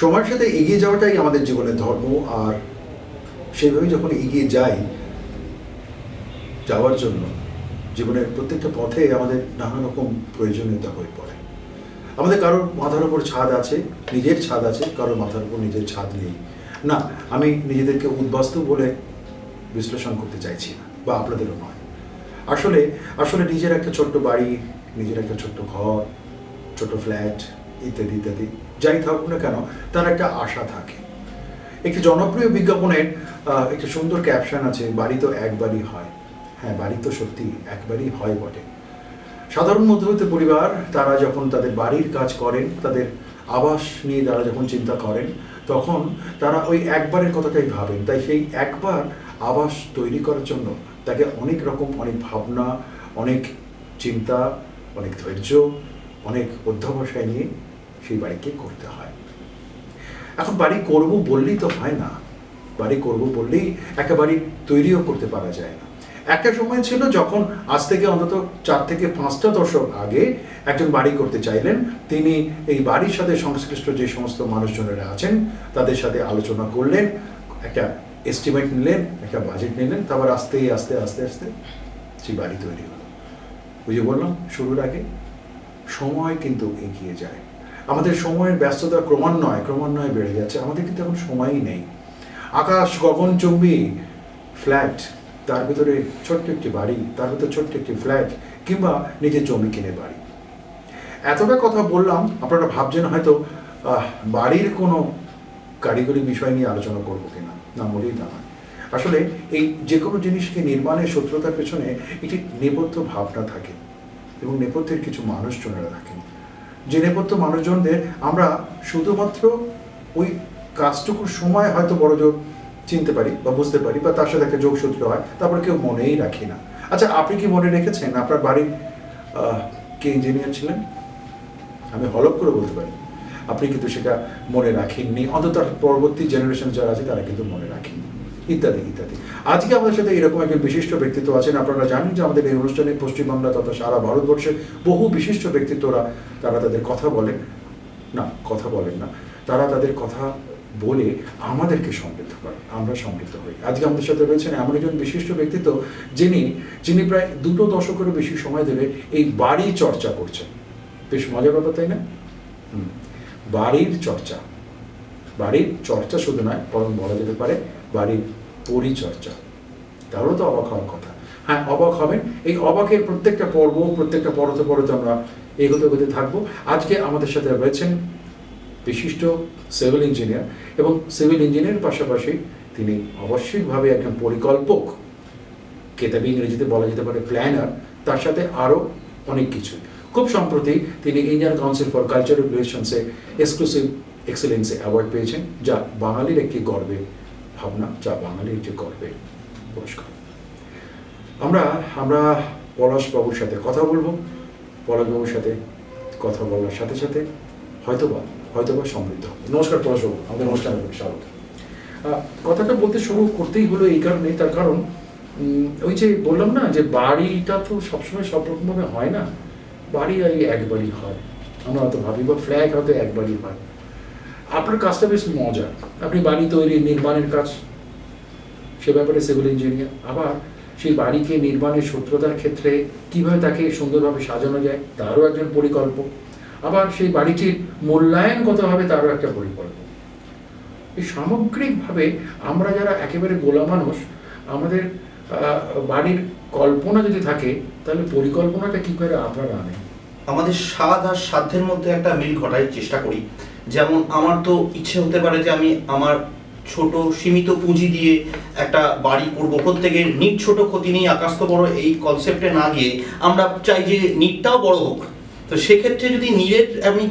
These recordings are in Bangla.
সময়ের সাথে এগিয়ে যাওয়াটাই আমাদের জীবনের ধর্ম, আর সেইভাবেই যখন এগিয়ে যাওয়ার জন্য জীবনের প্রত্যেকটা পথে আমাদের নানা রকম প্রয়োজনীয়তা হয়ে পড়ে। আমাদের কারোর মাথার উপর ছাদ আছে, নিজের ছাদ আছে, কারোর মাথার উপর নিজের ছাদ নেই। না, আমি নিজেদেরকে উদ্বাস্তু বলে বিশ্লেষণ করতে চাইছি না, বা আপনাদেরও নয়। আসলে নিজের একটা ছোট্ট বাড়ি, নিজের একটা ছোট্ট ঘর, ছোট ফ্ল্যাট ইত্যাদি ইত্যাদি যাই থাকুক না কেন, তার একটা আশা থাকে। একটি জনপ্রিয় বিজ্ঞাপনের একটা সুন্দর ক্যাপশন আছে, বাড়ি তো একবারই হয়। হ্যাঁ, বাড়ি তো সত্যি একবারই হয় বটে। সাধারণ মধ্যবিত্ত পরিবার তারা যখন তাদের বাড়ির কাজ করেন, তাদের আবাস নিয়ে তারা যখন চিন্তা করেন, তখন তারা ওই একবারের কথাটাই ভাবেন। তাই সেই একবার আবাস তৈরি করার জন্য তাকে অনেক রকম, অনেক ভাবনা, অনেক চিন্তা, অনেক ধৈর্য, অনেক অধ্যবসায় নিয়ে সেই বাড়িকে করতে হয়। এখন বাড়ি করব বললেই তো হয় না, বাড়ি করব বললেই একটা বাড়ি তৈরিও করতে পারা যায় না। একটা সময় ছিল যখন আজ থেকে অন্তত 4 থেকে 5টা দশক আগে একজন বাড়ি করতে চাইলেন, তিনি এই বাড়ির সাথে সংশ্লিষ্ট যে সমস্ত মানুষজনেরা আছেন তাদের সাথে আলোচনা করলেন, একটা এস্টিমেট নিলেন, একটা বাজেট নিলেন, তারপর আস্তে আস্তে আস্তে আস্তে সেই বাড়ি তৈরি হলো। বুঝে বললাম শুরুর আগে সময় কিন্তু এগিয়ে যায়। আমাদের সময়ের ব্যস্ততা ক্রমান্বয়ে বেড়ে যাচ্ছে। আমাদের কিন্তু এখন সময়ই নেই। আকাশ গগনচুম্বী ফ্ল্যাট, তার ভিতরে ছোট্ট একটি বাড়ি, তার ভিতরে ছোট্ট একটি ফ্ল্যাট, কিংবা নিজের জমি কিনে বাড়ি। এতটা কথা বললাম, আপনারা ভাবছেন হয়তো বাড়ির কোনো কারিগরি বিষয় নিয়ে আলোচনা করবো কিনা। না, মোটেই তা নয়। আসলে এই যে কোনো জিনিসকে নির্মাণের সত্যতার পেছনে একটি নেপথ্য ভাবনা থাকে, এবং নেপথ্যের কিছু মানুষজনেরা থাকেন, যে নেপথ্য মানুষজনদের আমরা শুধুমাত্র ওই কাজটুকুর সময় হয়তো বড়জোর চিনতে পারি বা বুঝতে পারি, বা তার সাথে একটা যোগসূত্র হয়, তারপর কেউ মনেই রাখি না। আচ্ছা, আপনি কি মনে রেখেছেন আপনার বাড়ির কে ইঞ্জিনিয়ার ছিলেন? আমি হলপ করে বলতে পারি আপনি কিন্তু সেটা মনে রাখেননি, অন্তত তার পরবর্তী জেনারেশন যারা আছে তারা কিন্তু মনে রাখেননি, ইত্যাদি ইত্যাদি। আজকে আমাদের সাথে এরকম একজন বিশিষ্ট ব্যক্তিত্ব আছেন। আপনারা জানেন যে আমাদের এই অনুষ্ঠানে পশ্চিমবাংলা তথা সারা ভারতবর্ষের বহু বিশিষ্ট ব্যক্তিত্বরা তারা তাদের কথা বলেন না, তারা তাদের কথা বলে আমাদেরকে সমৃদ্ধ করেন, আমরা সমৃদ্ধ হই। আজকে আমাদের সাথে রয়েছেন এমন একজন বিশিষ্ট ব্যক্তিত্ব যিনি প্রায় 2 দশকেরও বেশি সময় ধরে এই বাড়ি চর্চা করছেন। বেশ মজার ব্যাপার, তাই না? বাড়ির চর্চা শুধু নয়, বরং বলা যেতে পারে বাড়ির পরিচর্যা। তাহলে তো অবাক হওয়ার কথা। হ্যাঁ, অবাক হবেন। এই অবাকের প্রত্যেকটা পরতে আমরা এগোতে থাকবো। আজকে আমাদের সাথে রয়েছেন বিশিষ্ট সিভিল ইঞ্জিনিয়ার, এবং সিভিল ইঞ্জিনিয়ারের পাশাপাশি তিনি অবশ্যইভাবে একজন পরিকল্পক, কেতাবি ইংরেজিতে বলা যেতে পারে প্ল্যানার, তার সাথে আরও অনেক কিছু। খুব সম্প্রতি তিনি ইন্ডিয়ান কাউন্সিল ফর কালচারাল রিলেশনসে এক্সক্লুসিভ এক্সেলেন্সে অ্যাওয়ার্ড পেয়েছেন, যা বাঙালির একটি গর্বের ভাবনা, যা বাঙালির একটি গর্বের পুরস্কার। আমরা পলাশবাবুর সাথে কথা বলবো। পলাশবাবুর সাথে কথা বলার সাথে সাথে হয়তোবা সমৃদ্ধ হবে। নমস্কার পলাশবাবু, আমাদের অনুষ্ঠানে স্বাগত। কথাটা বলতে শুরু করতেই হলো এই কারণে, তার কারণ ওই যে বললাম না যে বাড়িটা তো সবসময় সব রকমভাবে হয় না। বাড়ি একবারই হয়, আমরা হয়তো ভাবি, বা ফ্ল্যাট হয়তো একবারই হয়। আপনার কাজটা বেশ মজা। আপনি বাড়ি তৈরি নির্মাণের কাজ, সে ব্যাপারে সিভিল ইঞ্জিনিয়ার। আবার সেই বাড়িকে নির্মাণের সূত্রতার ক্ষেত্রে কিভাবে তাকে সুন্দরভাবে সাজানো যায় তারও একজন পরিকল্পক। আবার সেই বাড়িটির মূল্যায়নগতভাবে তারও একটা পরিকল্পক। এই সামগ্রিকভাবে আমরা যারা একেবারে গোলা মানুষ, আমাদের বাড়ির কল্পনা যদি থাকে, তাহলে পরিকল্পনাটা কি করে আপনারা আনেন? আমাদের স্বাদ আর সাধ্যের মধ্যে একটা মিল ঘটার চেষ্টা করি। যেমন আমার তো ইচ্ছে হতে পারে যে আমি আমার ছোট সীমিত পুঁজি দিয়ে একটা বাড়ি করব, প্রত্যেকের নিট ছোট ক্ষতি নেই আকাশ তো বড়, এই কনসেপ্টে না গিয়ে আমরা চাই যে নিটটাও বড় হোক। তো সেক্ষেত্রে যদি নিরের আমি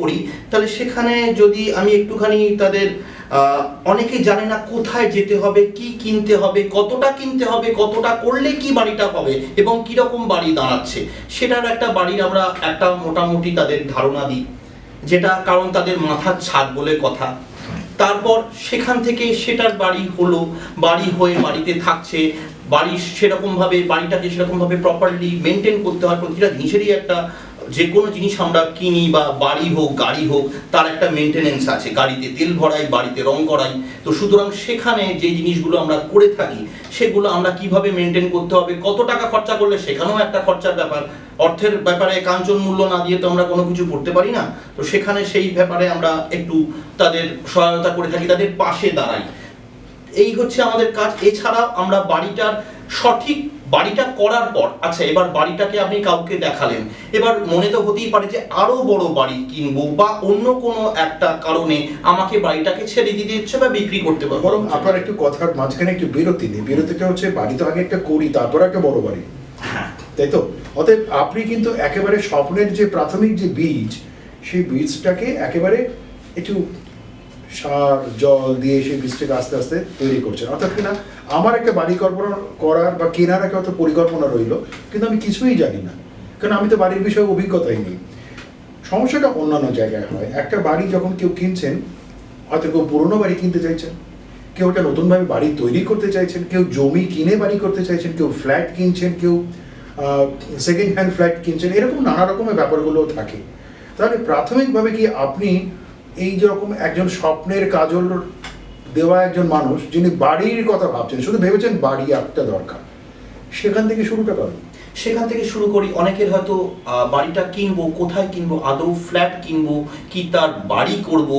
করি, তাহলে সেখানে যদি আমি একটুখানি তাদের অনেকেই জানে না কোথায় যেতে হবে, কি কিনতে হবে, কতটা কিনতে হবে, কতটা করলে কি বাড়িটা হবে এবং কিরকম বাড়ি দাঁড়াচ্ছে, সেটার একটা বাড়ির আমরা একটা মোটামুটি তাদের ধারণা দিই, যেটা কারণ তাদের মাথার ছাদ বলে কথা। তারপর সেখান থেকে সেটার বাড়ি হলো, বাড়ি হয়ে বাড়িতে থাকছে, বাড়িটাকে সেরকমভাবে প্রপারলি মেনটেন করতে হয়, প্রতিটা জিনিসেরই একটা যে কোনো জিনিস আমরা কিনি বা বাড়ি হোক গাড়ি হোক তার একটা মেনটেনেন্স আছে, গাড়িতে তেল ভরাই, বাড়িতে রং করাই। তো সুতরাং সেখানে যে জিনিসগুলো আমরা করে থাকি সেগুলো আমরা কিভাবে মেনটেন করতে হবে, কত টাকা খরচা করলে সেখানেও একটা খরচার ব্যাপার। অর্থের ব্যাপারে কাঞ্চন মূল্য না দিয়ে তো আমরা কোনো কিছু করতে পারি না। তো সেখানে সেই ব্যাপারে আমরা একটু তাদের সহায়তা করে থাকি, তাদের পাশে দাঁড়াই। এই হচ্ছে আমাদের কাজ। এছাড়াও আমরা বাড়িটা করার পর, আচ্ছা এবার বাড়িটাকে আপনি কাউকে দেখালেন, এবার মনে তো হতেই পারে যে আরো বড় বাড়ি কিনবো বা অন্য কোনো একটা কারণে আমাকে বাড়িটাকে ছেড়ে দিতে ইচ্ছে বা বিক্রি করতে পারবো। বরং আপনার একটু কথার মাঝখানে একটু বিরতি নেই, বিরতিটা হচ্ছে বাড়ি তো আগে একটা করি তারপর একটা বড় বাড়ি, তাই তো? অতএব আপনি কিন্তু একেবারে স্বপ্নের যে প্রাথমিক যে বীজ, সেই বীজটাকে একেবারে একটু সার জল দিয়ে সেই বীজটাকে আস্তে আস্তে তৈরি করছেন। অর্থাৎ কিনা আমার একটা বাড়ি কল্পনা করার বা কেনার একটা হয়তো পরিকল্পনা রইলো, কিন্তু আমি কিছুই জানি না, কারণ আমি তো বাড়ির বিষয়ে অভিজ্ঞতাই নেই। সমস্যাটা অন্যান্য জায়গায় হয়। একটা বাড়ি যখন কেউ কিনছেন, হয়তো কেউ পুরোনো বাড়ি কিনতে চাইছেন, কেউ একটা নতুনভাবে বাড়ি তৈরি করতে চাইছেন, কেউ জমি কিনে বাড়ি করতে চাইছেন, কেউ ফ্ল্যাট কিনছেন, কেউ সেকেন্ড হ্যান্ড ফ্ল্যাট কিনছেন, এরকম নানা রকমের ব্যাপারগুলো থাকে। তাহলে প্রাথমিকভাবে কি আপনি এই যেরকম একজন স্বপ্নের কাজল দেওয়া একজন মানুষ, যিনি বাড়ির কথা ভাবছেন, শুধু ভেবেছেন বাড়ি একটা দরকার, সেখান থেকে শুরুটা করেন? সেখান থেকে শুরু করি। অনেকের হয়তো বাড়িটা কিনবো, কোথায় কিনবো, আদৌ ফ্ল্যাট কিনবো কি তার বাড়ি করব,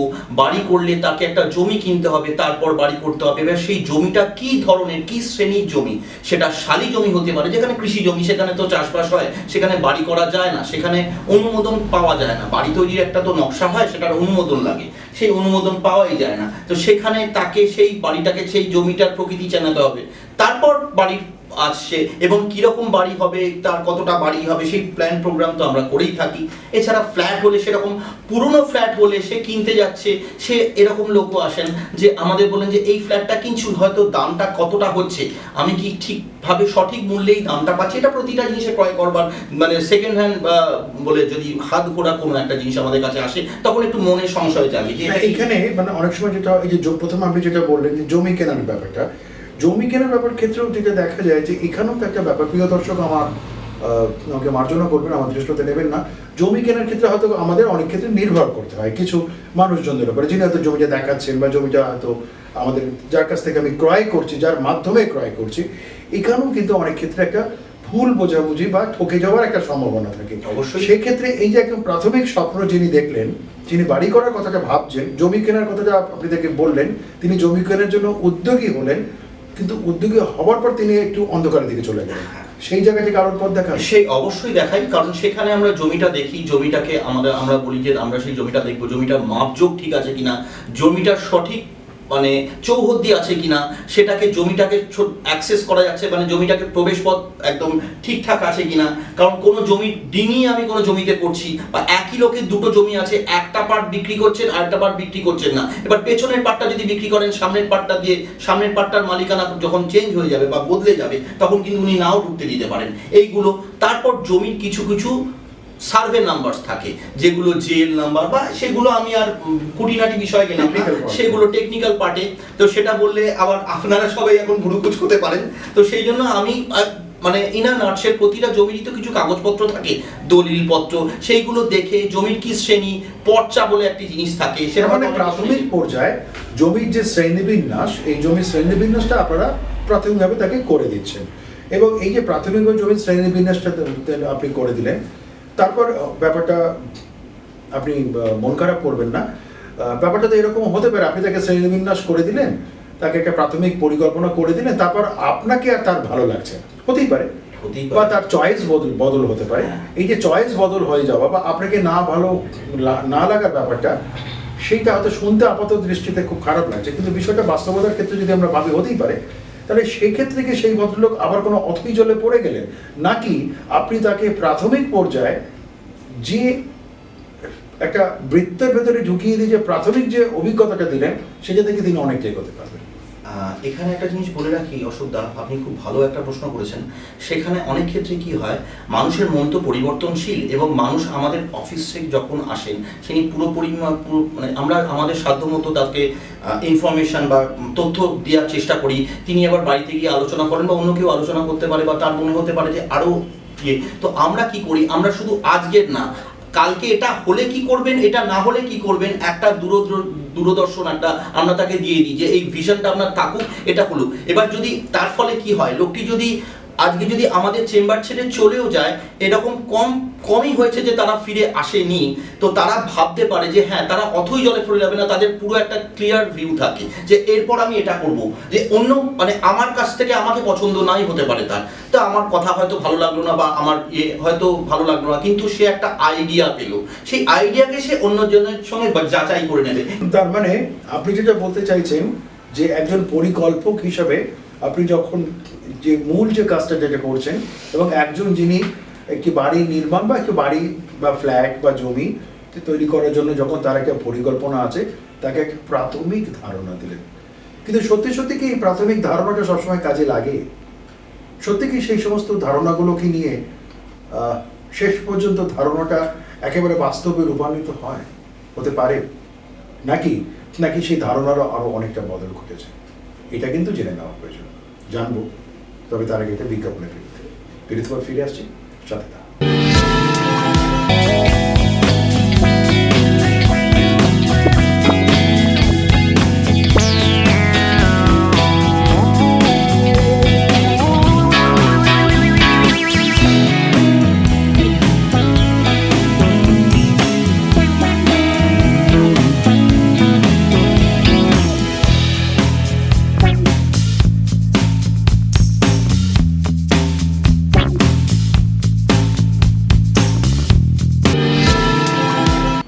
বাড়ি করলে তাকে একটা জমি কিনতে হবে, তারপর বাড়ি করতে হবে। এবার সেই জমিটা কি ধরনের, কি শ্রেণীর জমি, সেটা শালি জমি হতে পারে, যেখানে কৃষি জমি, সেখানে তো চাষবাস হয়, সেখানে বাড়ি করা যায় না, সেখানে অনুমোদন পাওয়া যায় না। বাড়ি তৈরির একটা তো নকশা হয়, সেটার অনুমোদন লাগে, সেই অনুমোদন পাওয়াই যায় না। তো সেখানে তাকে সেই বাড়িটাকে, সেই জমিটার প্রকৃতি জানাতে হবে, তারপর বাড়ির আসছে এবং কিরকম বাড়ি হবে, তার কতটা বাড়ি হবে, সেই প্ল্যান প্রোগ্রাম তো আমরা করেই থাকি। এছাড়া ফ্ল্যাট হলে, সেরকম পুরনো ফ্ল্যাট হলে সে কিনতে যাচ্ছে, সে এরকম লোকও আসেন যে আমাদের বলেন যে এই ফ্ল্যাটটা কিনছু, হয়তো দামটা কতটা হচ্ছে, আমি কি ঠিকভাবে সঠিক মূল্যেই দামটা পাচ্ছি। এটা প্রতিটা জিনিসে ক্রয় করবার মানে সেকেন্ড হ্যান্ড বলে যদি হাত ঘোরা কোনো একটা জিনিস আমাদের কাছে আসে, তখন একটু মনে সংশয় জাগে যে এইখানে মানে অনেক সময় যেটা, এই যে প্রথম আপনি যেটা বললেন যে জমি কেনার ব্যাপারটা, জমি কেনার ব্যাপার ক্ষেত্রেও যেটা দেখা যায় যে এখানেও তো একটা ব্যাপার, প্রিয় দর্শক আমাকে মার্জনা করবেন, আমার দৃষ্টিতে নেবেন না। জমি কেনার ক্ষেত্রে হয়তো আমাদের অনেক ক্ষেত্রে নির্ভর করতে হয় কিছু মানুষজনদের উপরে, যিনি হয়তো জমিটা দেখাচ্ছেন বা জমিটা হয়তো আমাদের যার কাছ থেকে আমি ক্রয় করছি, যার মাধ্যমে ক্রয় করছি, এখানেও কিন্তু অনেক ক্ষেত্রে একটা ভুল বোঝাবুঝি বা ঠকে যাওয়ার একটা সম্ভাবনা থাকে। অবশ্যই সেক্ষেত্রে এই যে একদম প্রাথমিক স্বপ্ন যিনি দেখলেন, যিনি বাড়ি করার কথাটা ভাবছেন, জমি কেনার কথাটা আপনি তাকে বললেন, তিনি জমি কেনার জন্য উদ্যোগী হলেন, কিন্তু উদ্যোগী হওয়ার পর তিনি একটু অন্ধকারের দিকে চলে গেলেন, সেই জায়গা থেকে আরো পথ দেখান? সেই অবশ্যই দেখাই, কারণ সেখানে আমরা জমিটা দেখি, জমিটাকে আমরা বলি যে আমরা সেই জমিটা দেখবো, জমিটার মাপজোক ঠিক আছে কিনা, জমিটার সঠিক মানে চৌহদ্দি আছে কিনা, সেটাকে জমিটাকে অ্যাক্সেস করা যাচ্ছে, মানে জমিটাকে প্রবেশ পথ একদম ঠিকঠাক আছে কিনা। কারণ কোনো জমি ডিঙি আমি কোনো জমিতে করছি, বা একই লোকের দুটো জমি আছে, একটা পার্ট বিক্রি করছেন আরেকটা পার্ট বিক্রি করছেন না, এবার পেছনের পার্টটা যদি বিক্রি করেন সামনের পার্টটা দিয়ে, সামনের পার্টটার মালিকানা যখন চেঞ্জ হয়ে যাবে বা বদলে যাবে, তখন কিন্তু উনি নাও ঢুকতে দিতে পারেন। এইগুলো তারপর জমির কিছু কিছু সার্ভে নাম্বার থাকে, যেগুলো জেল নাম্বার বা সেগুলো আমি আর খুঁটিনাটি বিষয় গেলাম না, সেগুলো টেকনিক্যাল পার্টে। তো সেটা বললে আবার আপনারা সবাই এখন ভুরুকুচ হতে পারেন। তো সেই জন্য আমি মানে ইনার নাটসের প্রতিটা জমিরই তো কিছু কাগজপত্র থাকে, দলিল পত্র, সেইগুলো দেখে জমির কি শ্রেণী, পর্চা বলে একটি জিনিস থাকে, সেটা মানে প্রাথমিক পর্যায়ে জমির যে শ্রেণীবিন্যাস, এই জমির শ্রেণীবিন্যাসটা আপনারা প্রাথমিকভাবে তাকে করে দিচ্ছেন, এবং এই যে প্রাথমিকভাবে জমির শ্রেণীবিন্যাসটা আপনি করে দিলেন, তারপর ব্যাপারটা আপনি মন খারাপ করবেন না, ব্যাপারটা তো এরকম হতে পারে, আপনি তাকে শ্রেণীবিন্যাস করে দিলেন, তাকে একটা প্রাথমিক পরিকল্পনা করে দিলেন, তারপর আপনাকে আর তার ভালো লাগছে না, হতেই পারে, বা তার চয়েস বদল হতে পারে। এই যে চয়েস বদল হয়ে যাওয়া বা আপনাকে না ভালো না লাগার ব্যাপারটা, সেইটা হয়তো শুনতে আপাত দৃষ্টিতে খুব খারাপ লাগছে, কিন্তু বিষয়টা বাস্তবতার ক্ষেত্রে যদি আমরা ভাবি হতেই পারে, তাহলে সেই ক্ষেত্রে কি সেই ভদ্রলোক আবার কোনো অথই জলে পড়ে গেলেন, নাকি আপনি তাকে প্রাথমিক পর্যায়ে যে একটা বৃত্তের ভেতরে ঢুকিয়ে দিয়ে যে প্রাথমিক যে অভিজ্ঞতাটা দিলেন, সেটা থেকে তিনি অনেকটাই করতে পারবেন? এখানে একটা জিনিস বলে রাখি অশোকদা, আপনি খুব ভালো একটা প্রশ্ন করেছেন। সেখানে অনেক ক্ষেত্রে কি হয়, মানুষের মন তো পরিবর্তনশীল, এবং মানুষ আমাদের অফিস থেকে যখন আসেন, তিনি পুরোপুরি মানে আমরা আমাদের সাধ্যমতো তাকে ইনফরমেশন বা তথ্য দেওয়ার চেষ্টা করি। তিনি আবার বাড়িতে গিয়ে আলোচনা করেন বা অন্য কেউ আলোচনা করতে পারে, বা তার মনে হতে পারে যে আরও তো আমরা কি করি, আমরা শুধু আজকের না, কালকে এটা হলে কি করবেন, এটা না হলে কি করবেন, একটা দূরদর্শন একটা আমরা তাকে দিয়ে দিই যে এই ভিশনটা আপনার থাকুক, এটা হলো। এবার যদি তার ফলে কি হয়, লোকটি যদি আজকে যদি আমাদের চেম্বার ছেড়ে চলেও যায়, এরকম কমই হয়েছে যে তারা ফিরে আসেনি, তো তারা ভাবতে পারে যে হ্যাঁ তারা অথই জলে পড়ে যাবে না, তাদের পুরো একটা ক্লিয়ার ভিউ থাকে যে এরপর আমি এটা করব, যে অন্য মানে আমার কাছ থেকে আমাকে পছন্দ নাই হতে পারে তার, তো আমার কথা হয়তো ভালো লাগলো না বা আমার হয়তো ভালো লাগলো না, কিন্তু সে একটা আইডিয়া পেলো, সেই আইডিয়াকে সে অন্যজনের সঙ্গে যাচাই করে নেবে। তার মানে আপনি যেটা বলতে চাইছেন যে একজন পরিকল্পক হিসাবে আপনি যখন যে মূল যে কাজটা যেটা করছেন, এবং একজন যিনি একটি বাড়ি নির্মাণ বা একটি বাড়ি বা ফ্ল্যাট বা জমি তৈরি করার জন্য যখন তার একটা পরিকল্পনা আছে, তাকে একটা প্রাথমিক ধারণা দিলেন। কিন্তু সত্যি সত্যি কি এই প্রাথমিক ধারণাটা সবসময় কাজে লাগে? সত্যি কি সেই সমস্ত ধারণাগুলোকে নিয়ে শেষ পর্যন্ত ধারণাটা একেবারে বাস্তবে রূপান্তরিত হতে পারে, নাকি নাকি সেই ধারণারও আরো অনেকটা বদল ঘটেছে? এটা কিন্তু জেনে নেওয়া প্রয়োজন, জানবো। তবে তার আগে এটা বিজ্ঞাপনের বিরতির পর ফিরে আসছি, সাথে থাকুন।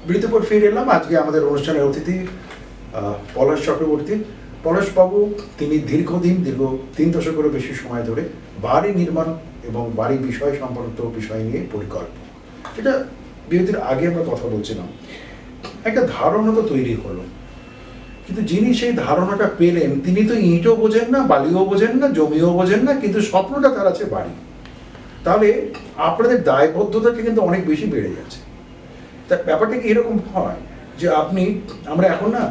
বিরতির পর ফিরে এলাম। আজকে আমাদের অনুষ্ঠানের অতিথি পলাশ চক্রবর্তী। পলাশবাবু তিনি দীর্ঘ 3 দশকেরও বেশি সময় ধরে বাড়ি নির্মাণ এবং বাড়ি বিষয় সম্পর্কিত বিষয় নিয়ে পরিকল্পনা। এটা বিরতির আগে আমরা কথা বলছিলাম, একটা ধারণা তো তৈরি হলো, কিন্তু যিনি সেই ধারণাটা পেলেন তিনি তো ইঁটও বোঝেন না, বালিও বোঝেন না, জমিও বোঝেন না, কিন্তু স্বপ্নটা তার আছে বাড়ি। তাহলে আপনাদের দায়বদ্ধতাটা কিন্তু অনেক বেশি বেড়ে যাচ্ছে। তা ব্যাপারটা কি এরকম হয় যে আমরা এখন না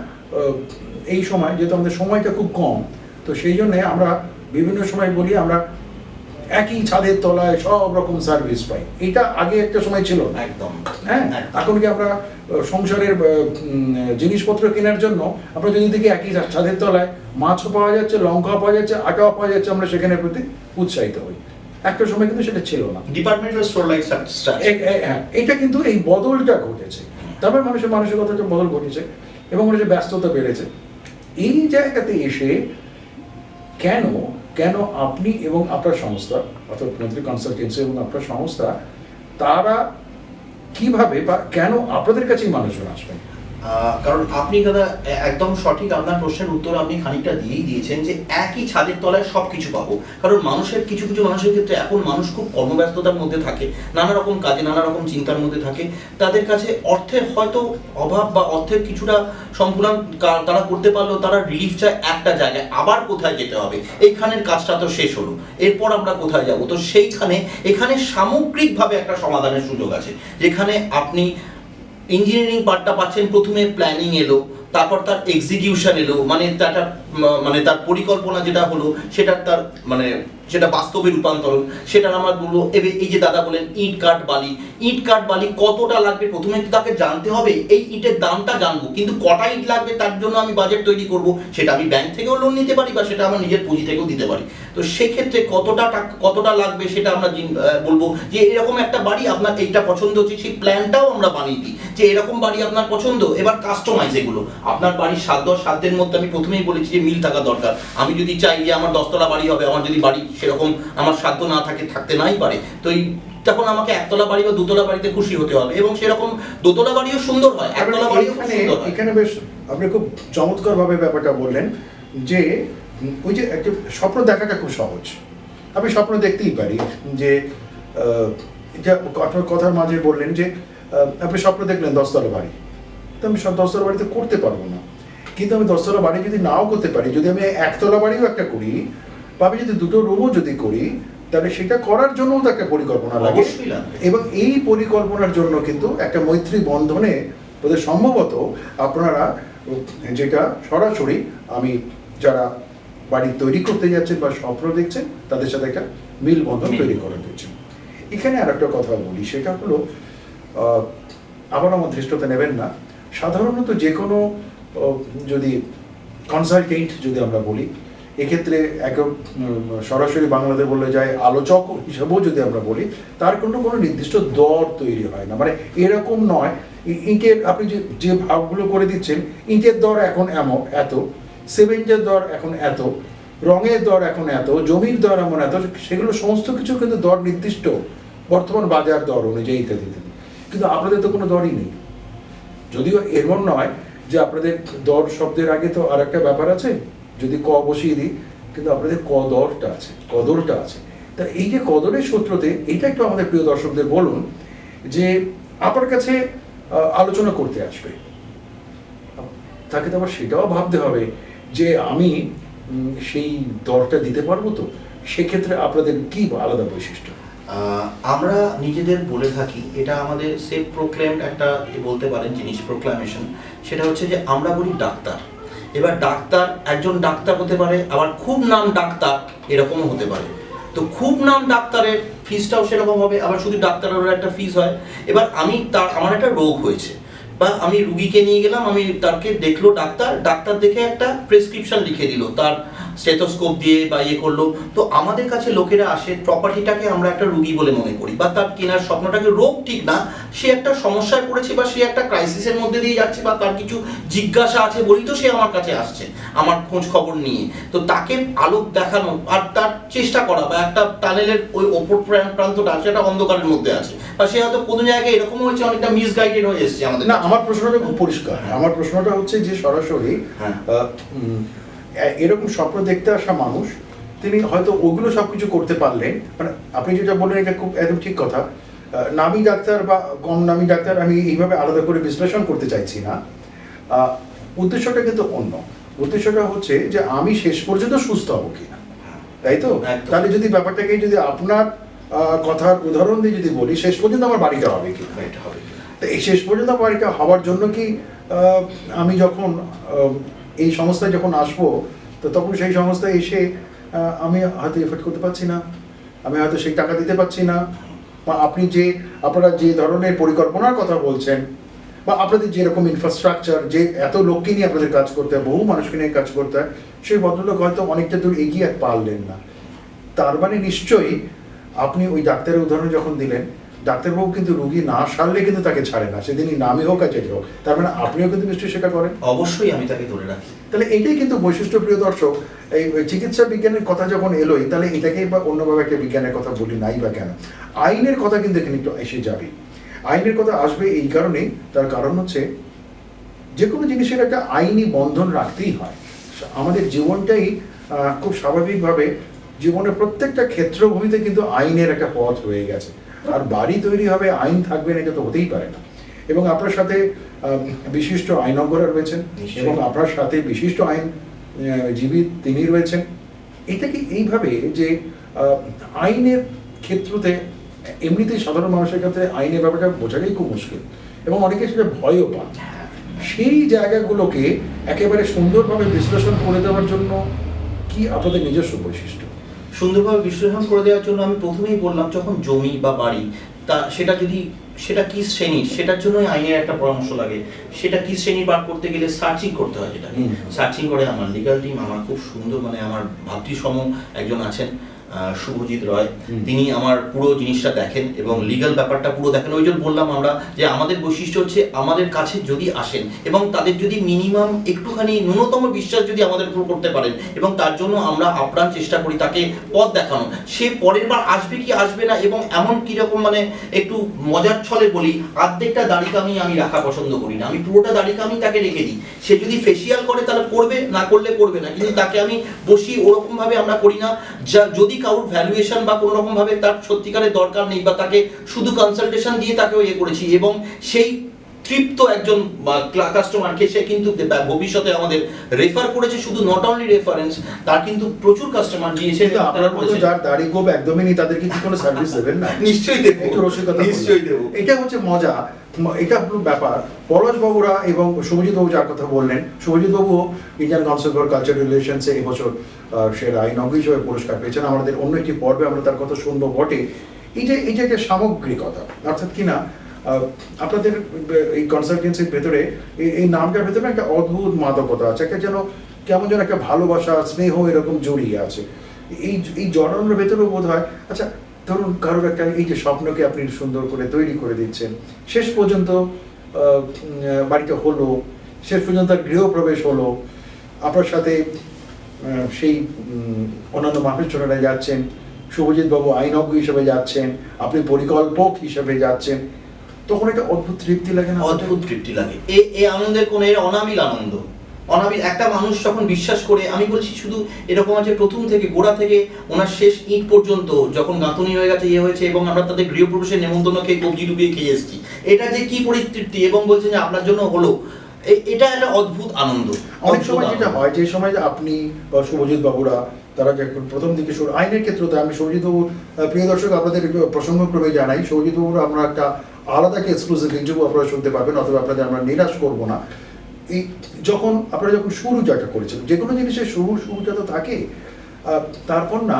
এই সময় যেহেতু আমাদের সময়টা খুব কম, তো সেই জন্যে আমরা বিভিন্ন সময় বলি আমরা একই ছাদের তলায় সব রকম সার্ভিস পাই। এটা আগে একটা সময় ছিল না, একদম। হ্যাঁ, এখন কি আমরা সংসারের জিনিসপত্র কেনার জন্য আমরা যদি দেখি একই ছাদের তলায় মাছও পাওয়া যাচ্ছে, লঙ্কাও পাওয়া যাচ্ছে, আটাও পাওয়া যাচ্ছে, আমরা সেখানের প্রতি উৎসাহিত হই। একটা সময় কিন্তু সেটা ছিল না, ডিপার্টমেন্টাল স্টোর লাইক এটা কিন্তু এই বদলটা ঘটেছে। তারপরে মানুষের মানসিকতাটা বদল ঘটেছে এবং ওর যে ব্যস্ততা বেড়েছে। এই জায়গাতে এসে কেন আপনি এবং আপনার সংস্থা অর্থাৎ মন্ত্রী কনসালটেন্সি এবং আপনার সংস্থা, তারা কিভাবে বা কেন আপনাদের কাছেই মানুষজন আসবেন? কারণ আপনি দাদা একদম সঠিক, আপনার প্রশ্নের উত্তর আপনি খানিকটা দিয়েই দিয়েছেন যে একই ছাদের তলায় সব কিছু পাবো। কারণ কিছু মানুষের ক্ষেত্রে এখন মানুষ খুব কর্মব্যস্ততার মধ্যে থাকে, নানা রকম কাজে নানা রকম চিন্তার মধ্যে থাকে, তাদের কাছে অর্থের হয়তো অভাব বা অর্থের কিছুটা সংকুলন তারা করতে পারলেও তারা রিলিফ চায় একটা জায়গায়, আবার কোথায় যেতে হবে, এইখানের কাজটা তো শেষ হলো, এরপর আমরা কোথায় যাব? তো এখানে সামগ্রিকভাবে একটা সমাধানের সুযোগ আছে, যেখানে আপনি ইঞ্জিনিয়ারিং পার্টটা পাচ্ছেন, প্রথমে প্ল্যানিং এলো, তারপর তার এক্সিকিউশন এলো, মানে তার পরিকল্পনা যেটা হলো সেটা বাস্তবে রূপান্তরণ, সেটা আমরা বলবো। এই যে দাদা বলেন ইট কাঠ বালি কতটা লাগবে, প্রথমে তাকে জানতে হবে, এই ইটের দামটা জানবো, কিন্তু কটা ইট লাগবে তার জন্য আমি বাজেট তৈরি করব, সেটা আমি ব্যাংক থেকেও লোন নিতে পারি বা সেটা আমার নিজের পুঁজি থেকেও দিতে পারি। তো সেক্ষেত্রে কতটা লাগবে সেটা আমরা বলবো যে এরকম একটা বাড়ি আপনার এইটা পছন্দ হচ্ছে, সেই প্ল্যানটাও আমরা বানিয়ে দিই যে এরকম বাড়ি আপনার পছন্দ। এবার কাস্টমাইজ এগুলো আপনার বাড়ির সাধ্যের মধ্যে আমি প্রথমেই বলেছি যে মিল থাকা দরকার। আমি যদি চাই যে আমার 10 তলা বাড়ি হবে, আমার যদি বাড়ি সেরকম আমার সাধ্য না থাকতে নাই পারে, তো তখন আমাকে 1 তলা বাড়ি বা 2 তলা বাড়িতে খুশি হতে হবে, এবং সেরকম 2 তলা বাড়িও সুন্দর হয়, 1 তলা বাড়িও সুন্দর হয়। এখানে বেশ আপনি খুব চমৎকার ভাবে ব্যাপারটা বললেন যে ওই যে একটা স্বপ্ন দেখাটা খুব সহজ। আমি স্বপ্ন দেখতেই পারি যে আপনার কথার মাঝে বললেন যে আপনি স্বপ্ন দেখলেন 10 তলা বাড়ি, তো আমি 10 তলা বাড়িতে করতে পারবো না, কিন্তু আমি 10 তলা বাড়ি যদি নাও করতে পারি, যদি আমি 1 তলা বাড়িও একটা করি বা আমি যদি 2টো রুমও যদি করি, তাহলে সেটা করার জন্যও তো একটা পরিকল্পনা লাগে, এবং এই পরিকল্পনার জন্য কিন্তু একটা মৈত্রী বন্ধনে ওদের সম্ভবত আপনারা যেটা সরাসরি আমি যারা বাড়ি তৈরি করতে যাচ্ছেন বা স্বপ্ন দেখছেন তাদের সাথে একটা মিল বন্ধন তৈরি করে দিচ্ছেন। এখানে আর একটা কথা বলি, সেটা হলো আবার আমার ধৃষ্টতা নেবেন না, সাধারণত যে কোনো যদি কনসালটেন্ট যদি আমরা বলি, এক্ষেত্রে সরাসরি বাংলাতে বললে যায় আলোচক হিসাবেও যদি আমরা বলি, তার কোনো নির্দিষ্ট দর তৈরি হয় না। মানে এরকম নয় ইটের আপনি যে ভাগগুলো করে দিচ্ছেন, ইটের দর এখন এত, সিমেন্টের দর এখন এত, রঙের দর এখন এত, জমির দর এমন এত, সেগুলো সমস্ত কিছু কিন্তু দর নির্দিষ্ট বর্তমান বাজার দর অনুযায়ী ইত্যাদি ইত্যাদি। কিন্তু আপনাদের তো কোনো দরই নেই। যদিও এমন নয় যে আপনাদের দর শব্দের আগে তো আর একটা ব্যাপার আছে, যদি ক বসিয়ে দিই, কিন্তু আপনাদের কদরটা আছে। তা এই যে কদরের সূত্রতে এটা একটু আমাদের প্রিয় দর্শকদের বলুন যে আপনার কাছে আলোচনা করতে আসবে, তাকে তো আবার সেটাও ভাবতে হবে যে আমি সেই দরটা দিতে পারবো তো, সেক্ষেত্রে আপনাদের কি আলাদা বৈশিষ্ট্য? আমরা নিজেদের বলে থাকি, এটা আমাদের সেলফ প্রোক্লেমড একটা বলতে পারেন জিনিস, প্রোক্লামেশন। সেটা হচ্ছে যে আমরা বলি ডাক্তার। এবার ডাক্তার, একজন ডাক্তার হতে পারে, আবার খুব নাম ডাক্তার এরকমও হতে পারে। তো খুব নাম ডাক্তারের ফিসটাও সেরকম হবে, আবার শুধু ডাক্তারের একটা ফিস হয়। এবার আমার একটা রোগ হয়েছে, বা আমি রুগীকে নিয়ে গেলাম, আমি তাকে দেখলো ডাক্তার দেখে একটা প্রেসক্রিপশন লিখে দিল, তার স্টেথোস্কোপ দিয়ে বা করলো। তো আমাদের কাছে লোকেরা আসে, প্রপার্টিটাকে আমরা একটা রুগী বলে মনে করি, বা তার কেনার স্বপ্নটাকে, রোগ ঠিক না, সে একটা সমস্যায় পড়েছে বা সে একটা ক্রাইসিসের মধ্যে দিয়ে যাচ্ছে, বা তার কিছু জিজ্ঞাসা আছে বলেই তো সে আমার কাছে আসছে আমার খোঁজ খবর নিয়ে। তো তাকে আলোক দেখানো আর তার চেষ্টা করা, বা একটা টানেলের ওই ওপর প্রান্তটা সেটা অন্ধকারের মধ্যে আছে, বা সে হয়তো কোনো জায়গায় এরকম হয়েছে, অনেকটা মিসগাইডেড হয়ে এসেছে আমাদের। না, আমার প্রশ্নটা খুব পরিষ্কার। আমার প্রশ্নটা হচ্ছে যে সরাসরি এরকম স্বপ্ন দেখতে আসা মানুষ, তিনি হয়তো ওগুলো সবকিছু করতে পারলেন, মানে আপনি যেটা বললেন এটা খুব একদম ঠিক কথা। নামী ডাক্তার বা কম নামী ডাক্তার আমি এইভাবে আলাদা করে বিশ্লেষণ করতে চাইছি না। উদ্দেশ্যটা কিন্তু অন্য। উদ্দেশ্যটা হচ্ছে যে আমি শেষ পর্যন্ত সুস্থ হব কিনা, তাই তো? তাহলে যদি ব্যাপারটাকে যদি আপনার কথার উদাহরণ দিয়ে যদি বলি, শেষ পর্যন্ত আমার বাড়িটা হবে কিনা, এটা হবে। তো এই শেষ পর্যন্ত বাড়িটা হওয়ার জন্য কি আমি যখন এই সংস্থায় যখন আসবো, তো তখন সেই সংস্থায় এসে আমি হয়তো এফোর্ড করতে পারছি না, আমি হয়তো সেই টাকা দিতে পারছি না, বা আপনারা যে ধরনের পরিকল্পনার কথা বলছেন, বা আপনাদের যেরকম ইনফ্রাস্ট্রাকচার, যে এত লোককে নিয়ে আপনাদের কাজ করতে হয়, বহু মানুষকে নিয়ে কাজ করতে হয়, সেই ভদ্রলোক হয়তো অনেকটা দূর এগিয়ে পারলেন না। তার মানে নিশ্চয়ই আপনি ওই ডাক্তারের উদাহরণ যখন দিলেন, ডাক্তারবাবু কিন্তু রুগী না সারলে কিন্তু তাকে ছাড়ে না, সেদিনই নামই হোক আর যেটি হোক। তার মানে আপনিও কিন্তু নিশ্চয়ই সেটা করেন। অবশ্যই আমি তাকে ধরে রাখি। তাহলে এইটাই কিন্তু বৈশিষ্ট্য, প্রিয় দর্শক। এই চিকিৎসা বিজ্ঞানের কথা যখন এলোই, তাহলে এটাকেই বা অন্যভাবে একটা বিজ্ঞানের কথা বলি নাই বা কেন? আইনের কথা কিন্তু এখানে একটু এসে যাবে। আইনের কথা আসবে এই কারণেই, তার কারণ হচ্ছে যে কোনো জিনিসের একটা আইনি বন্ধন রাখতেই হয়। আমাদের জীবনটাই খুব স্বাভাবিকভাবে জীবনের প্রত্যেকটা ক্ষেত্রভূমিতে কিন্তু আইনের একটা পথ রয়ে গেছে। আর বাড়ি তৈরি হবে, আইন থাকবে না, এটা তো হতেই পারে না। এবং আপনার সাথে বিশিষ্ট আইনজ্ঞরা রয়েছেন, এবং আপনার সাথে বিশিষ্ট আইনজীবী তিনি রয়েছেন। এটা কি এইভাবে যে আইনের ক্ষেত্রতে এমনিতেই সাধারণ মানুষের ক্ষেত্রে আইনের ব্যাপারটা বোঝাটাই খুব মুশকিল, এবং অনেকে সেটা ভয়ও পান। সেই জায়গাগুলোকে একেবারে সুন্দরভাবে বিশ্লেষণ করে দেওয়ার জন্য কি আপনাদের নিজস্ব বৈশিষ্ট্য? সুন্দরভাবে বিশ্লেষণ করে দেওয়ার জন্য আমি প্রথমেই বললাম, যখন জমি বা বাড়ি, সেটা কি শ্রেণী, সেটার জন্যই আইনের একটা পরামর্শ লাগে। সেটা কি শ্রেণী বার করতে গেলে সার্চিং করতে হয়, যেটা সার্চিং করে আমার লিগাল টিম, আমার খুব সুন্দর, মানে আমার ভাতৃসম একজন আছেন শুভজিৎ রয়, তিনি আমার পুরো জিনিসটা দেখেন এবং লিগ্যাল ব্যাপারটা পুরো দেখেন। ওই জন্য বললাম আমরা যে আমাদের বৈশিষ্ট্য হচ্ছে আমাদের কাছে যদি আসেন এবং তাদের যদি মিনিমাম একটুখানি ন্যূনতম বিশ্বাস যদি আমাদের উপর করতে পারেন, এবং তার জন্য আমরা আপ্রাণ চেষ্টা করি তাকে পথ দেখানো। সে পরের বার আসবে কি আসবে না, এবং এমন কিরকম, মানে একটু মজার ছলে বলি, অর্ধেকটা দাড়ি কামি আমি রাখা পছন্দ করি না, আমি পুরোটা দাড়ি কামি তাকে রেখে দিই। সে যদি ফেসিয়াল করে তাহলে করবে, না করলে করবে না, কিন্তু তাকে আমি বসি ওরকম ভাবে আমরা করি না। যদি কারোর ভ্যালুয়েশন বা কোনো রকম ভাবে তার সত্যিকারের দরকার নেই, বা তাকে শুধু কনসালটেশন দিয়ে তাকেও করেছি, এবং সেই তৃপ্ত একজন কাস্টমারকে সে কিন্তু ভবিষ্যতে আমাদের রেফার করেছে। শুধু নট অনলি রেফারেন্স, তার কিন্তু প্রচুর কাস্টমার দিয়েছে। আপনার মতো যার দাড়ি গোপ একদমই নেই, তাদেরকে কি কোনো সার্ভিস দেবেন না? নিশ্চয়ই দেব, একটু রসিকতা নিশ্চয়ই দেব। এটা হচ্ছে মজা, এটা ব্যাপার। পলাশ বাবুরা এবং শুভজিৎ বাবু যার কথা বললেন, শুভজিৎ বাবু ইন্ডিয়ান কাউন্সিল ফর কালচারাল রিলেশনসে এবছর সেরা আইনজ্ঞ হিসেবে পুরস্কার পেয়েছেন। আমাদের অন্য একটি পর্বে আমরা তার কথা শুনবো বটে। এই যে একটা সামগ্রিকতা, অর্থাৎ কিনা আপনাদের এই কনসালটেন্সির ভেতরে এই নামটার ভেতরে একটা অদ্ভুত মাদকতা আছে, একটা যেন কেমন যেন একটা ভালোবাসা স্নেহ এরকম জড়িয়ে আছে। এই জড়ানোর ভেতরেও বোধ হয়, আচ্ছা ধরুন কারোর একটা এই যে স্বপ্নকে আপনি সুন্দর করে তৈরি করে দিচ্ছেন, শেষ পর্যন্ত বাড়িতে হলো, শেষ পর্যন্ত তার গৃহপ্রবেশ হলো, আপনার সাথে সেই অন্যান্য মানুষজনেরা যাচ্ছেন, শুভজিৎ বাবু আইনজ্ঞ হিসেবে যাচ্ছেন, আপনি পরিকল্পক হিসেবে যাচ্ছেন, তখন একটা অদ্ভুত তৃপ্তি লাগে না? অদ্ভুত তৃপ্তি লাগে। এই আনন্দের কোনো এর অনাবিল আনন্দ, অনাবিল। একটা মানুষ যখন বিশ্বাস করে, আমি বলছি শুধু এরকম আছে প্রথম থেকে গোড়া থেকে ওনার শেষ ইট পর্যন্ত, যখন গাঁথনি হয়ে গেছে ইয়ে হয়েছে এবং আমরা তাদের গৃহপ্রবেশের নেমন্তন্ন খেয়ে কবজি ডুবিয়ে খেয়ে এসেছি, এটা যে কি পরিতৃপ্তি, এবং বলছেন যে আপনার জন্য হলো, এটা একটা অদ্ভুত আনন্দ। অনেক সময় যেটা হয়, যে সময় আপনি বা শুভজিৎ বাবুরা তারা যখন প্রথম দিকে শুরু আইনের ক্ষেত্রে, আমি শুভজিৎ বাবুর প্রিয় দর্শক আপনাদের প্রসঙ্গক্রমে জানাই, শুভজিৎ বাবুর আমরা একটা আলাদা একটা এক্সক্লুসিভ ইন্টারভিউ আপনারা শুনতে পারবেন, অথবা আপনাদের আমরা নিরাশ করবো না। এই আপনারা যখন শুরু যেটা করেছেন, যে কোনো জিনিসের শুরুটা তো থাকে, তারপর না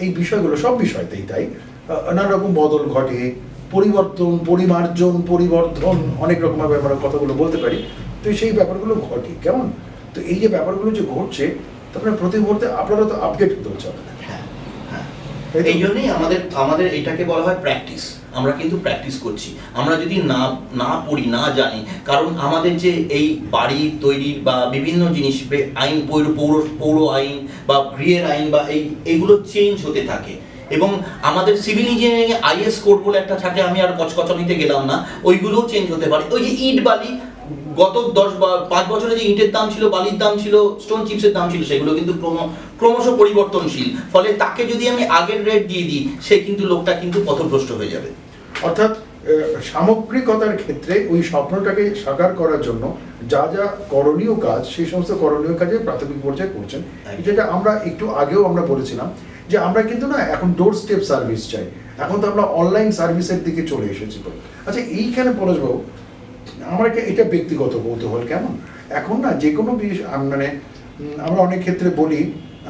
এই বিষয়গুলো সব বিষয়তেই তাই নানা রকম বদল ঘটে, পরিবর্তন, পরিমার্জন, পরিবর্ধন, অনেক রকমভাবে আমরা কথাগুলো বলতে পারি। তো সেই ব্যাপারগুলো ঘটে কেমন, তো এই যে ব্যাপারগুলো যে ঘটছে, তারপরে প্রতি মুহূর্তে আপনারা তো আপডেট হতে হচ্ছে আপনাদের। এই জন্যই আমাদের এটাকে বলা হয় প্র্যাকটিস। আমরা কিন্তু প্র্যাকটিস করছি। আমরা যদি না পড়ি, না জানি, কারণ আমাদের যে এই বাড়ি তৈরির বা বিভিন্ন জিনিস, আইন, পৌর আইন বা গৃহের আইন বা এইগুলো চেঞ্জ হতে থাকে, এবং আমাদের civil engineering A is code বলে একটা থাকে, আমি আর কচকচানিতে গেলাম না, ওইগুলোও চেঞ্জ হতে পারে। ওই যে ইট বালি, গত 10 বা 5 বছরে যে ইটের দাম ছিল, বালির দাম ছিল, স্টোন চিপসের দাম ছিল, সেগুলো কিন্তু ক্রমশ পরিবর্তনশীল। ফলে তাকে যদি আমি আগের রেট দিয়ে দিই, সে কিন্তু লোকটা কিন্তু পথভ্রষ্ট হয়ে যাবে। অর্থাৎ সামগ্রিকতার ক্ষেত্রে ওই স্বপ্নটাকে সাকার করার জন্য যা যা করণীয় কাজ, সেই সমস্ত করণীয় কাজে প্রাথমিক পর্যায়ে করছেন, যেটা আমরা একটু আগেও আমরা বলেছিলাম যে আমরা কিন্তু না এখন ডোর স্টেপ সার্ভিস চাই, এখন তো আমরা অনলাইন সার্ভিসের দিকে চলে এসেছি। আচ্ছা এইখানে পরেশবাবু, আমার এটা ব্যক্তিগত কৌতূহল, কেমন এখন না যে কোনো মানে আমরা অনেক ক্ষেত্রে বলি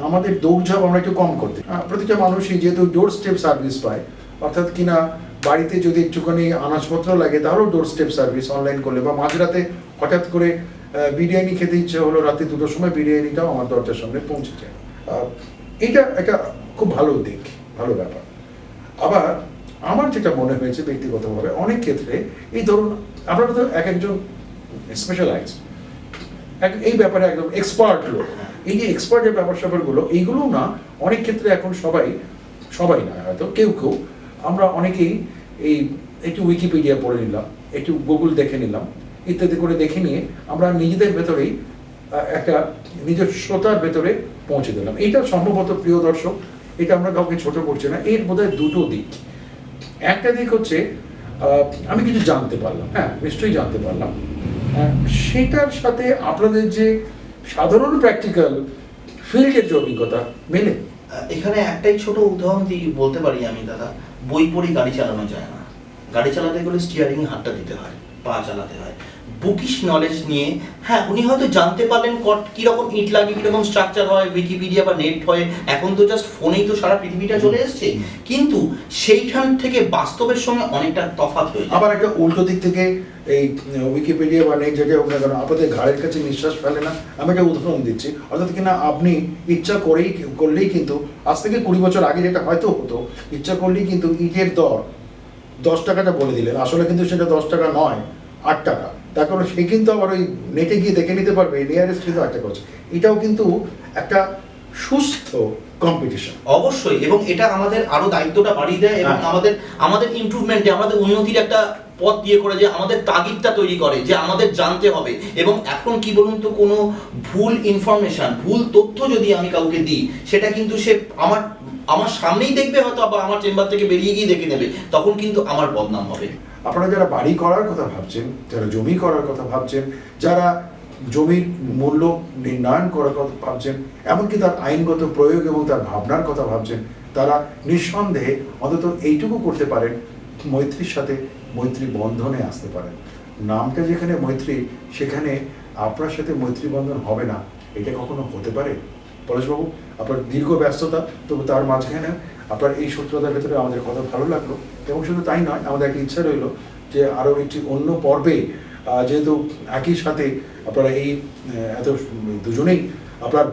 আমাদের দৌড়ঝাঁপ আমরা একটু কম করতে, প্রতিটা মানুষই যেহেতু ডোর স্টেপ সার্ভিস পায়, অর্থাৎ কিনা বাড়িতে যদি একটুখানি আনাজপত্র লাগে তাহলেও ডোর স্টেপ সার্ভিস অনলাইন করলে, বা মাঝরাতে হঠাৎ করে বিরিয়ানি খেতে ইচ্ছে হলো, রাতে 2টোর সময় বিরিয়ানিটাও আমার দরজার সামনে পৌঁছে যায়। এটা একটা খুব ভালো দিক, ভালো ব্যাপার। আবার আমার যেটা মনে হয়েছে ব্যক্তিগতভাবে, অনেক ক্ষেত্রে এই ধরুন আপনারা তো একজন স্পেশালাইজ এই ব্যাপারে একদম এক্সপার্ট লোক, এই যে এক্সপার্টের ব্যাপার স্যাপারগুলো, এইগুলোও না অনেক ক্ষেত্রে এখন সবাই না হয়তো কেউ আমরা অনেকেই এই একটু উইকিপিডিয়া পড়ে নিলাম, একটু গুগল দেখে নিলাম, ইত্যাদি করে দেখে নিয়ে আমরা নিজেদের ভেতরেই একটা নিজস্বতার ভেতরে পৌঁছে দিলাম। এইটা সম্ভবত প্রিয় দর্শক, এটা আমরা কাউকে ছোট করছি না, এর বোধহয় দুটো দিক। একটা দিক হচ্ছে আমি কিছু জানতে পারলাম, হ্যাঁ নিশ্চয়ই জানতে পারলাম, সেটার সাথে আপনাদের যে সাধারণ প্র্যাকটিক্যাল ফিল্ডের যে অভিজ্ঞতা মেলে। এখানে একটাই ছোট উদাহরণ দিয়ে বলতে পারি আমি, দাদা, বই পড়ে গাড়ি চালানো যায় না। গাড়ি চালাতে গেলে স্টিয়ারিং এ হাতটা দিতে হয়, পা চালাতে হয়। বুকিশ নলেজ নিয়ে, হ্যাঁ উনি হয়তো জানতে পারলেন কিরকম ইট লাগে, কিরকম স্ট্রাকচার হয়, উইকিপিডিয়া বা নেট হয়, এখন তো জাস্ট ফোনেই তো সারা পৃথিবীটা চলে এসছে, কিন্তু সেইখান থেকে বাস্তবের সঙ্গে অনেকটা তফাৎ হয়ে যায়। আবার একটা উল্টো দিক থেকে এই উইকিপিডিয়া বা নেট যেটা হোক না কেন, আপনাদের ঘাড়ের কাছে নিঃশ্বাস ফেলে না। আমি একটা উদাহরণ দিচ্ছি, অর্থাৎ কিনা আপনি ইচ্ছা করলেই কিন্তু আজ থেকে 20 বছর আগে যেটা হয়তো হতো, ইচ্ছা করলেই কিন্তু ইটের দর 10 টাকাটা বলে দিলেন, আসলে কিন্তু সেটা 10 টাকা নয়, 8 টাকা। তার কারণ সে কিন্তু আবার ওই নেটে গিয়ে দেখে নিতে পারবে নিয়ারেস্ট কিন্তু 8 টাকা হচ্ছে। এটাও কিন্তু একটা সুস্থ কম্পিটিশন অবশ্যই, এবং এটা আমাদের আরো দায়িত্বটা বাড়িয়ে দেয়, এবং আমাদের ইমপ্রুভমেন্টে, আমাদের উন্নতির একটা পথ দিয়ে করে, যে আমাদের তাগিদটা তৈরি করে যে আমাদের জানতে হবে। এবং এখন কি বলুন তো, কোনো ভুল ইনফরমেশন, ভুল তথ্য যদি আমি কাউকে দিই, সেটা কিন্তু সে আমার সামনেই দেখবে, হয়তো আবার আমার চেম্বার থেকে বেরিয়ে গিয়ে দেখে নেবে, তখন কিন্তু আমার বদনাম হবে। আপনারা যারা বাড়ি করার কথা ভাবছেন, যারা জমি করার কথা ভাবছেন, যারা জমির মূল্য নির্ণয়ন করার কথা ভাবছেন, এমনকি তার আইনগত প্রয়োগ এবং তার ভাবনার কথা ভাবছেন, তারা নিঃসন্দেহে অন্তত এইটুকু করতে পারেন, মৈত্রীর সাথে মৈত্রী বন্ধনে আসতে পারেন। নামটা যেখানে মৈত্রী, সেখানে আপনার সাথে মৈত্রী বন্ধন হবে না, এটা কখনো হতে পারে? পলাশবাবু, আপনার দীর্ঘ ব্যস্ততা, তবু তার মাঝখানে আপনার এই সূত্রতার ভেতরে আমাদের কথা ভালো লাগলো। এবং শুধু তাই নয়, আমাদের একটা ইচ্ছা রইলো যে আরও একটি অন্য পর্বে, যেহেতু একই সাথে আপনারা এই এত দুজনেই আপনার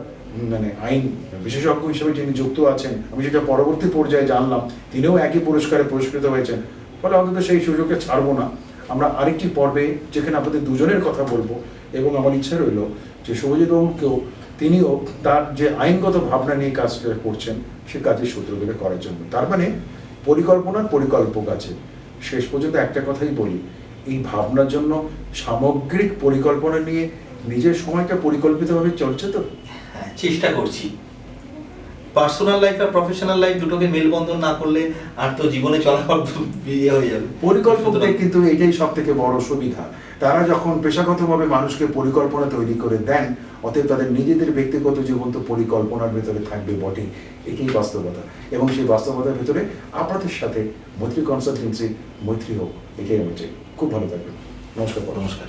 মানে আইন বিশেষজ্ঞ হিসেবে যিনি যুক্ত আছেন, আমি সেটা পরবর্তী পর্যায়ে জানলাম, তিনিও একই পুরস্কারে পুরস্কৃত হয়েছেন। ফলে অন্তত সেই সুযোগকে ছাড়বো না। আমরা আরেকটি পর্বে যেখানে আপনাদের দুজনের কথা বলবো, এবং আমার ইচ্ছা রইল যে শুভজিৎ বাবুকেও, তিনিও তার যে আইনগত ভাবনা নিয়ে কাজ করছেন সে কাজের সূত্রগুলো করার জন্য। তার মানে পরিকল্পনার পরিকল্পক আছে। শেষ পর্যন্ত একটা কথাই বলি, এই ভাবনার জন্য সামগ্রিক পরিকল্পনা নিয়ে নিজের সময়টা পরিকল্পিতভাবে চলছে তো? হ্যাঁ, চেষ্টা করছি। পার্সোনাল লাইফ আর প্রফেশনাল লাইফ দুটোকে মেলবন্ধন না করলে আর তো জীবনে চলার বিয়ে হয়ে যাবে। পরিকল্পকদের কিন্তু এটাই সব থেকে বড় সুবিধা। তারা যখন পেশাগতভাবে মানুষকে পরিকল্পনা তৈরি করে দেন, অতএব তাদের নিজেদের ব্যক্তিগত জীবন তো পরিকল্পনার ভেতরে থাকবে বটেই। এটাই বাস্তবতা, এবং সেই বাস্তবতার ভেতরে আপনাদের সাথে মৈত্রী কনসালটেন্সি মৈত্রী হোক, এটাই আমি চাই। খুব ভালো থাকবেন। নমস্কার। নমস্কার।